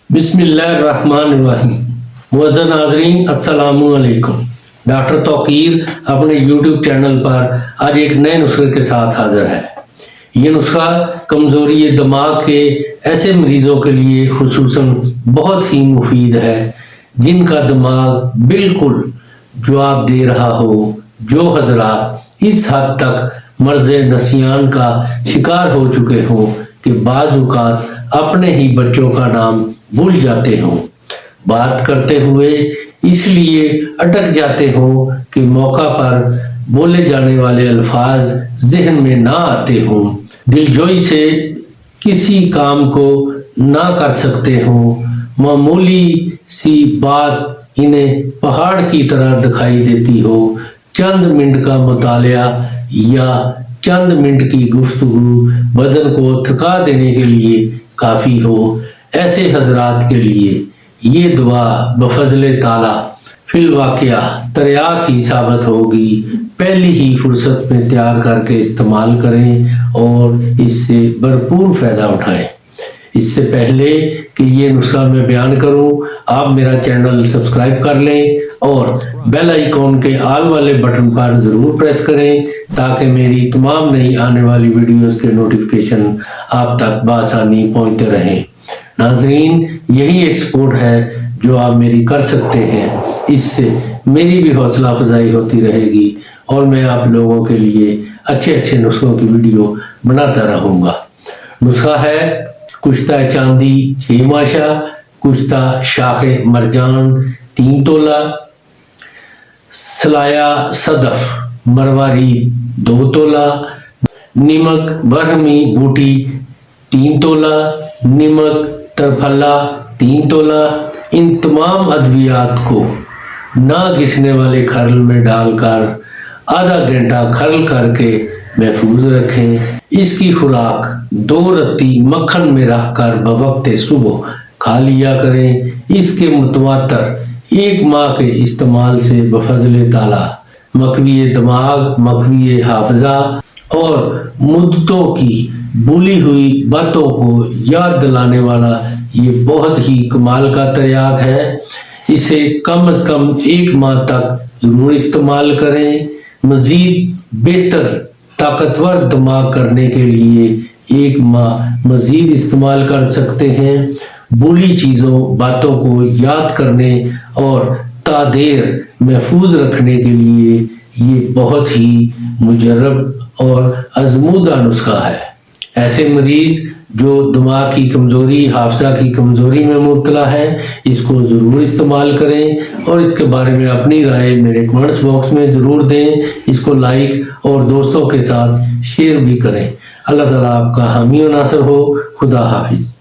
بسم اللہ الرحمن الرحیم۔ معزز ناظرین السلام علیکم۔ ڈاکٹر توقیر اپنے یوٹیوب چینل پر آج ایک نئے نسخے کے ساتھ حاضر ہے۔ یہ نسخہ کمزوری دماغ کے ایسے مریضوں کے لیے خصوصاً بہت ہی مفید ہے جن کا دماغ بالکل جواب دے رہا ہو، جو حضرات اس حد تک مرض نسیان کا شکار ہو چکے ہوں کہ بعض اوقات اپنے ہی بچوں کا نام بھول جاتے ہوں، بات کرتے ہوئے اس لیے اٹک جاتے ہوں کہ موقع پر بولے جانے والے الفاظ ذہن میں نہ آتے ہوں، دلجوئی سے کسی کام کو نہ کر سکتے ہوں، معمولی سی بات انہیں پہاڑ کی طرح دکھائی دیتی ہو، چند منٹ کا مطالعہ یا چند منٹ کی گفتگو بدن کو تھکا دینے کے لیے کافی ہو، ایسے حضرات کے لیے یہ دعا بفضل تعالیٰ فی الواقعہ تریاق ہی ثابت ہوگی۔ پہلی ہی فرصت میں تیار کر کے استعمال کریں اور اس سے بھرپور فائدہ اٹھائیں۔ اس سے پہلے کہ یہ نسخہ میں بیان کروں، آپ میرا چینل سبسکرائب کر لیں اور بیل آئیکن کے آل والے بٹن پر ضرور پریس کریں تاکہ میری تمام نئی آنے والی ویڈیوز کے نوٹیفیکیشن آپ تک بآسانی پہنچتے رہیں۔ ناظرین، یہی ایک سپورٹ ہے جو آپ میری کر سکتے ہیں، اس سے میری بھی حوصلہ افزائی ہوتی رہے گی اور میں آپ لوگوں کے لیے اچھے نسخوں کی ویڈیو بناتا رہوں گا۔ نسخہ ہے کشتہ چاندی 6 ماشا، کشتہ شاخ مرجان 3 تولہ، سلایا صدف مرواری 2 تولہ، نمک برہمی بوٹی 3 تولہ، نمک ترپھلا 3 تولہ۔ ان تمام ادویات کو نہ گھسنے والے کھرل میں ڈال کر آدھا گھنٹہ کھرل کر کے محفوظ رکھیں۔ اس کی خوراک 2 رتی مکھن میں رکھ کر بوقت صبح کھا لیا کریں۔ اس کے متواتر 1 ماہ کے استعمال سے بفضل تعالیٰ مقوی دماغ، مقوی حافظہ اور مدتوں کی بھولی ہوئی باتوں کو یاد دلانے والا یہ بہت ہی کمال کا تریاق ہے۔ اسے کم از کم 1 ماہ تک ضرور استعمال کریں۔ مزید بہتر طاقتور دماغ کرنے کے لیے 1 ماہ مزید استعمال کر سکتے ہیں۔ بھولی چیزوں باتوں کو یاد کرنے اور تا دیر محفوظ رکھنے کے لیے یہ بہت ہی مجرب اور آزمودہ نسخہ ہے۔ ایسے مریض جو دماغ کی کمزوری، حافظہ کی کمزوری میں مبتلا ہے، اس کو ضرور استعمال کریں اور اس کے بارے میں اپنی رائے میرے کمنٹس باکس میں ضرور دیں۔ اس کو لائک اور دوستوں کے ساتھ شیئر بھی کریں۔ اللہ تعالیٰ آپ کا حامی و ناصر ہو۔ خدا حافظ۔